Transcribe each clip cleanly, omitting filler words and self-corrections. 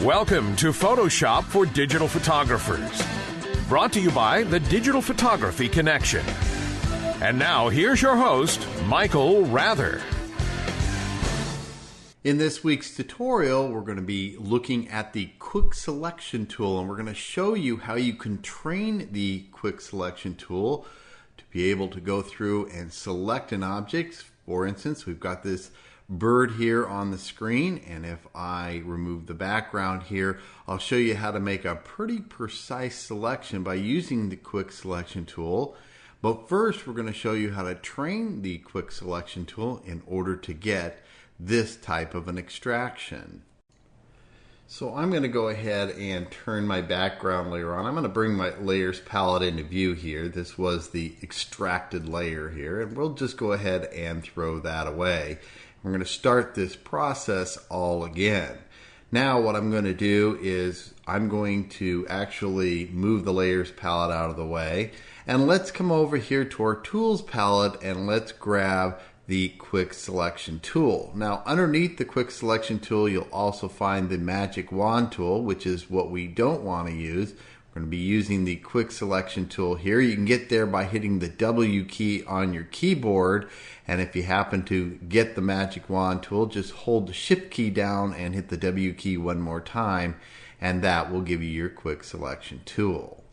Welcome to Photoshop for Digital Photographers. Brought to you by the Digital Photography Connection. And now, here's your host, Michael Rather. In this week's tutorial, we're going to be looking at the Quick Selection tool, and we're going to show you how you can train the Quick Selection tool to be able to go through and select an object. For instance, we've got this bird here on the screen, and if I remove the background here, I'll show you how to make a pretty precise selection by using the Quick Selection tool. But first, we're going to show you how to train the Quick Selection tool in order to get this type of an extraction. So I'm going to go ahead and turn my background layer on. I'm going to bring my layers palette into view here. This was the extracted layer here, and we'll just go ahead and throw that away. We're going to start this process all again. Now what I'm going to do is I'm going to actually move the layers palette out of the way, and let's come over here to our tools palette and let's grab the Quick Selection tool. Now underneath the Quick Selection tool, you'll also find the Magic Wand tool, which is what we don't want to use. We're going to be using the Quick Selection tool here. You can get there by hitting the W key on your keyboard, and if you happen to get the Magic Wand tool, just hold the Shift key down and hit the W key one more time, and that will give you your Quick Selection tool.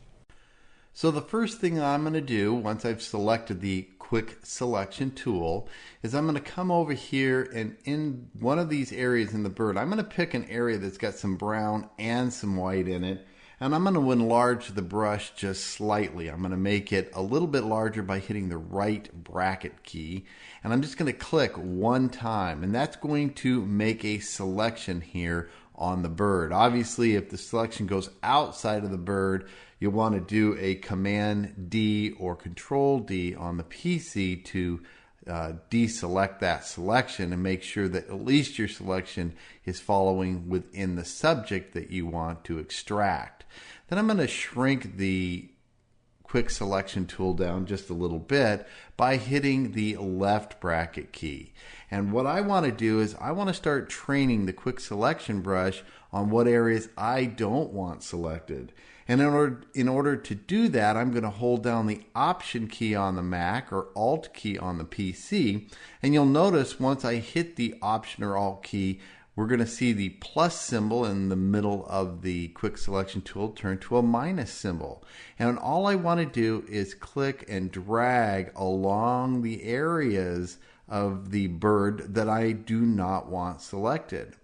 So the first thing I'm going to do once I've selected the Quick Selection tool is I'm going to come over here, and in one of these areas in the bird, I'm going to pick an area that's got some brown and some white in it, and I'm going to enlarge the brush just slightly. I'm going to make it a little bit larger by hitting the right bracket key, and I'm just going to click one time, and that's going to make a selection here on the bird. Obviously, if the selection goes outside of the bird, you'll want to do a Command D or Control D on the PC to deselect that selection and make sure that at least your selection is following within the subject that you want to extract. Then I'm going to shrink the Quick Selection tool down just a little bit by hitting the left bracket key. And what I want to do is I want to start training the Quick Selection brush on what areas I don't want selected. And in order to do that, I'm going to hold down the Option key on the Mac or Alt key on the PC. And you'll notice once I hit the Option or Alt key, we're going to see the plus symbol in the middle of the Quick Selection tool turn to a minus symbol. And all I want to do is click and drag along the areas of the bird that I do not want selected.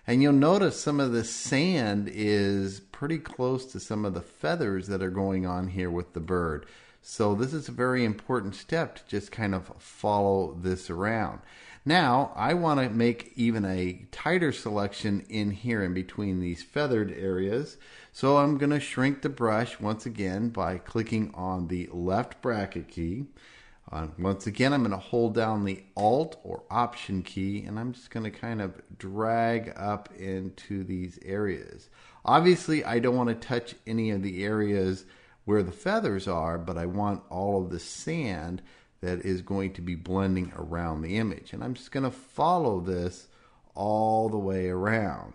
And you'll notice some of the sand is pretty close to some of the feathers that are going on here with the bird. So this is a very important step to just kind of follow this around. Now I want to make even a tighter selection in here in between these feathered areas. So I'm going to shrink the brush once again by clicking on the left bracket key. Once again, I'm going to hold down the Alt or Option key, and I'm just going to kind of drag up into these areas. Obviously, I don't want to touch any of the areas where the feathers are, but I want all of the sand that is going to be blending around the image. And I'm just going to follow this all the way around.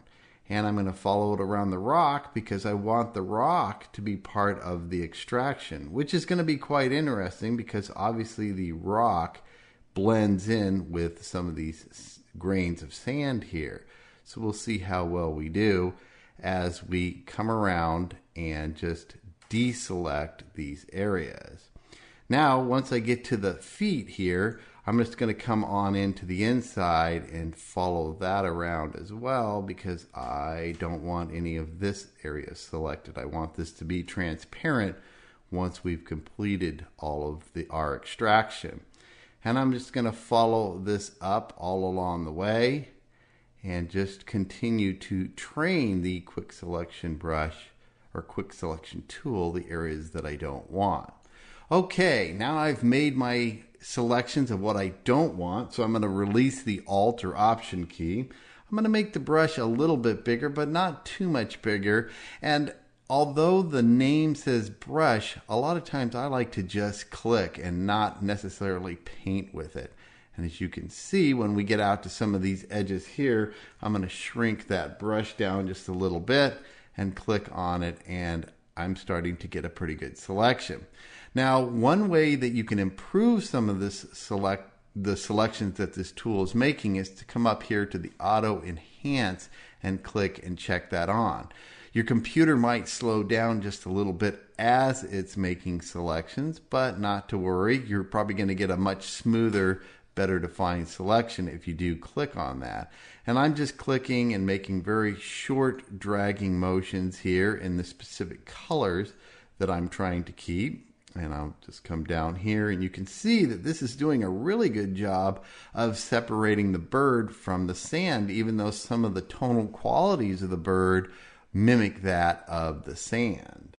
And I'm going to follow it around the rock because I want the rock to be part of the extraction, which is going to be quite interesting because obviously the rock blends in with some of these grains of sand here. So we'll see how well we do as we come around and just deselect these areas. Now, once I get to the feet here, I'm just going to come on into the inside and follow that around as well because I don't want any of this area selected. I want this to be transparent once we've completed all of our extraction. And I'm just going to follow this up all along the way and just continue to train the Quick Selection brush or Quick Selection tool the areas that I don't want. Okay, now I've made my selections of what I don't want, so I'm going to release the Alt or Option key. I'm going to make the brush a little bit bigger, but not too much bigger. And although the name says brush, a lot of times I like to just click and not necessarily paint with it. And as you can see, when we get out to some of these edges here, I'm going to shrink that brush down just a little bit and click on it, and I'm starting to get a pretty good selection. Now, one way that you can improve some of this the selections that this tool is making is to come up here to the auto enhance and click and check that on. Your computer might slow down just a little bit as it's making selections, but not to worry. You're probably going to get a much smoother, better defined selection if you do click on that. And I'm just clicking and making very short dragging motions here in the specific colors that I'm trying to keep. And I'll just come down here, and you can see that this is doing a really good job of separating the bird from the sand, even though some of the tonal qualities of the bird mimic that of the sand.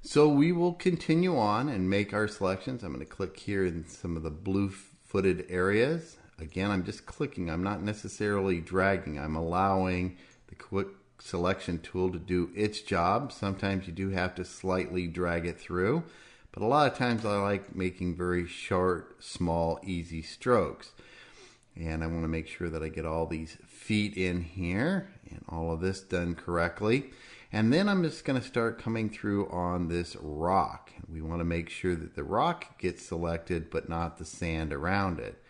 So we will continue on and make our selections. I'm going to click here in some of the blue-footed areas. Again, I'm just clicking. I'm not necessarily dragging. I'm allowing the quick selection tool to do its job. Sometimes you do have to slightly drag it through, but a lot of times I like making very short, small, easy strokes. And I want to make sure that I get all these feet in here and all of this done correctly. And then I'm just going to start coming through on this rock. We want to make sure that the rock gets selected, but not the sand around it.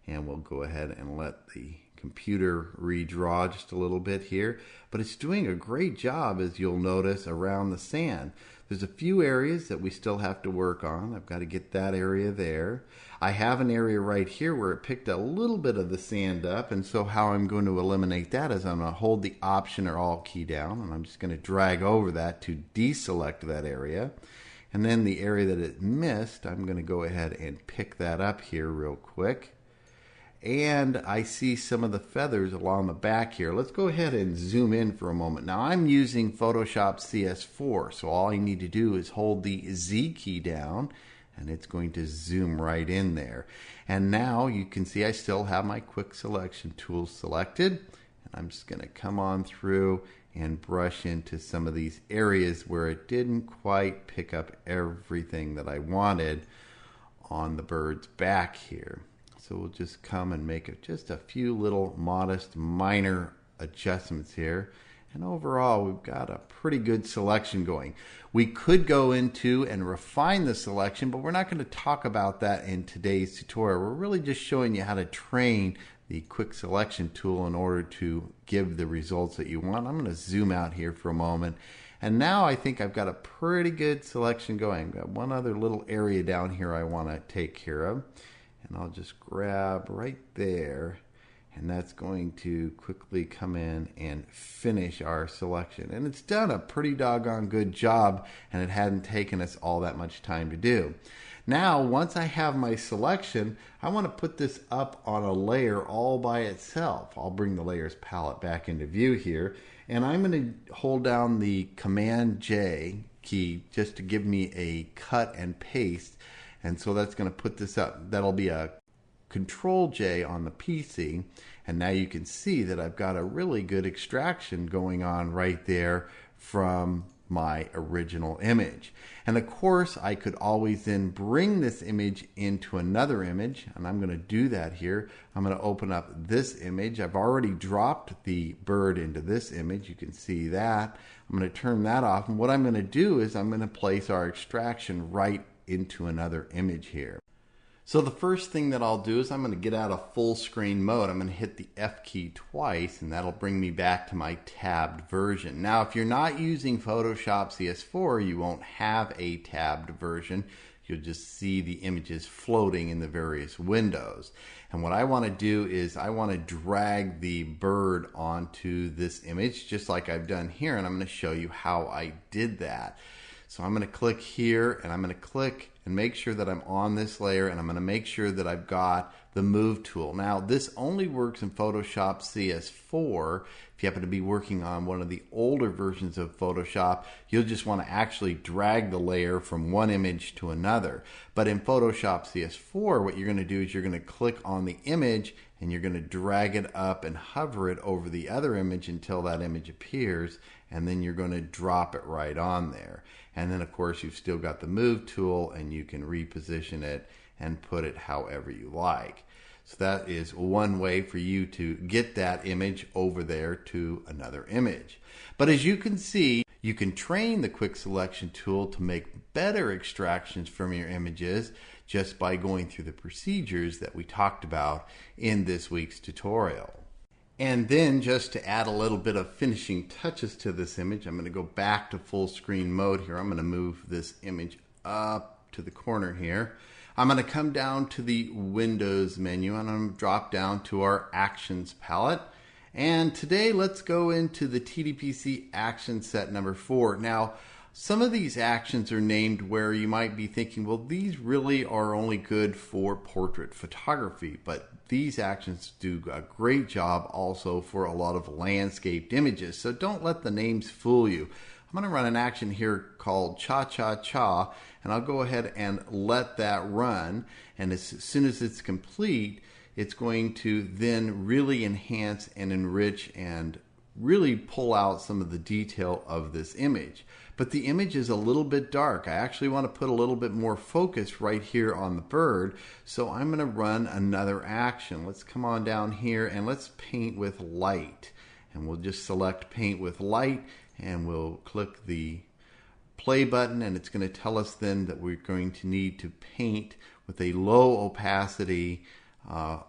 And we'll go ahead and let the computer redraw just a little bit here, but it's doing a great job, as you'll notice, around the sand. There's a few areas that we still have to work on. I've got to get that area there. I have an area right here where it picked a little bit of the sand up, and so how I'm going to eliminate that is I'm going to hold the Option or Alt key down, and I'm just going to drag over that to deselect that area. And then the area that it missed, I'm going to go ahead and pick that up here real quick. And I see some of the feathers along the back here. Let's go ahead and zoom in for a moment. Now I'm using Photoshop CS4, so all I need to do is hold the Z key down, and it's going to zoom right in there. And now you can see I still have my quick selection tool selected, and I'm just going to come on through and brush into some of these areas where it didn't quite pick up everything that I wanted on the bird's back here. So we'll just come and make just a few little modest minor adjustments here. And overall, we've got a pretty good selection going. We could go into and refine the selection, but we're not going to talk about that in today's tutorial. We're really just showing you how to train the quick selection tool in order to give the results that you want. I'm going to zoom out here for a moment. And now I think I've got a pretty good selection going. I've got one other little area down here I want to take care of. And I'll just grab right there, and that's going to quickly come in and finish our selection. And it's done a pretty doggone good job, and it hadn't taken us all that much time to do. Now, once I have my selection, I want to put this up on a layer all by itself. I'll bring the layers palette back into view here, and I'm going to hold down the Command J key just to give me a cut and paste. And so that's going to put this up. That'll be a Control J on the PC. And now you can see that I've got a really good extraction going on right there from my original image. And of course, I could always then bring this image into another image. And I'm going to do that here. I'm going to open up this image. I've already dropped the bird into this image. You can see that. I'm going to turn that off. And what I'm going to do is I'm going to place our extraction right into another image here. So the first thing that I'll do is I'm going to get out of full screen mode. I'm going to hit the F key twice, and that'll bring me back to my tabbed version. Now, if you're not using Photoshop CS4, you won't have a tabbed version. You'll just see the images floating in the various windows. And what I want to do is I want to drag the bird onto this image, just like I've done here, and I'm going to show you how I did that. So I'm going to click here, and I'm going to click and make sure that I'm on this layer, and I'm going to make sure that I've got the Move tool. Now, this only works in Photoshop CS4. If you happen to be working on one of the older versions of Photoshop, you'll just want to actually drag the layer from one image to another. But in Photoshop CS4, what you're going to do is you're going to click on the image, and you're going to drag it up and hover it over the other image until that image appears, and then you're going to drop it right on there. And then, of course, you've still got the Move tool, and you can reposition it and put it however you like. So that is one way for you to get that image over there to another image. But as you can see, you can train the quick selection tool to make better extractions from your images just by going through the procedures that we talked about in this week's tutorial. And then just to add a little bit of finishing touches to this image, I'm going to go back to full screen mode here. I'm going to move this image up to the corner here. I'm going to come down to the Windows menu and I'm going to drop down to our Actions palette. And today let's go into the TDPC action set number 4. Now, some of these actions are named where you might be thinking, well, these really are only good for portrait photography, but these actions do a great job also for a lot of landscaped images. So don't let the names fool you. I'm going to run an action here called cha-cha-cha, and I'll go ahead and let that run. And as soon as it's complete, it's going to then really enhance and enrich and really pull out some of the detail of this image. But the image is a little bit dark. I actually want to put a little bit more focus right here on the bird. So I'm going to run another action. Let's come on down here and let's paint with light. And we'll just select paint with light and we'll click the play button, and it's going to tell us then that we're going to need to paint with a low opacity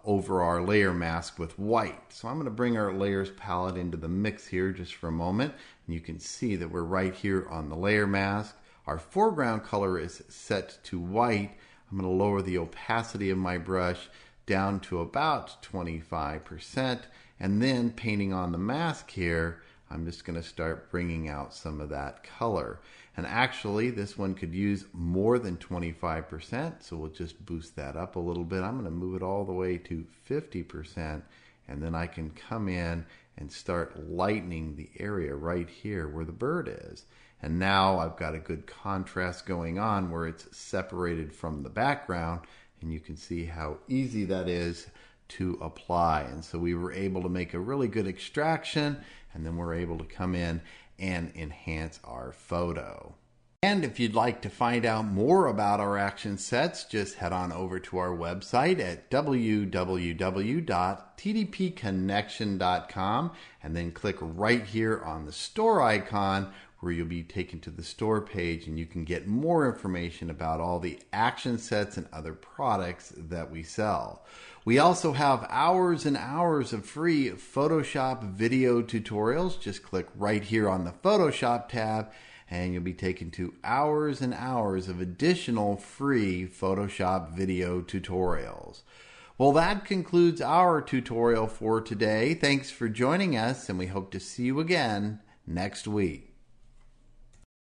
over our layer mask with white. So I'm going to bring our layers palette into the mix here just for a moment, and you can see that we're right here on the layer mask. Our foreground color is set to white. I'm going to lower the opacity of my brush down to about 25%, and then painting on the mask here, I'm just going to start bringing out some of that color. And actually, this one could use more than 25%, so we'll just boost that up a little bit. I'm going to move it all the way to 50%, and then I can come in and start lightening the area right here where the bird is. And now I've got a good contrast going on where it's separated from the background, and you can see how easy that is to apply. And so we were able to make a really good extraction, and then we're able to come in and enhance our photo. And if you'd like to find out more about our action sets, just head on over to our website at www.tdpconnection.com and then click right here on the store icon where you'll be taken to the store page, and you can get more information about all the action sets and other products that we sell. We also have hours and hours of free Photoshop video tutorials. Just click right here on the Photoshop tab and you'll be taken to hours and hours of additional free Photoshop video tutorials. Well, that concludes our tutorial for today. Thanks for joining us, and we hope to see you again next week.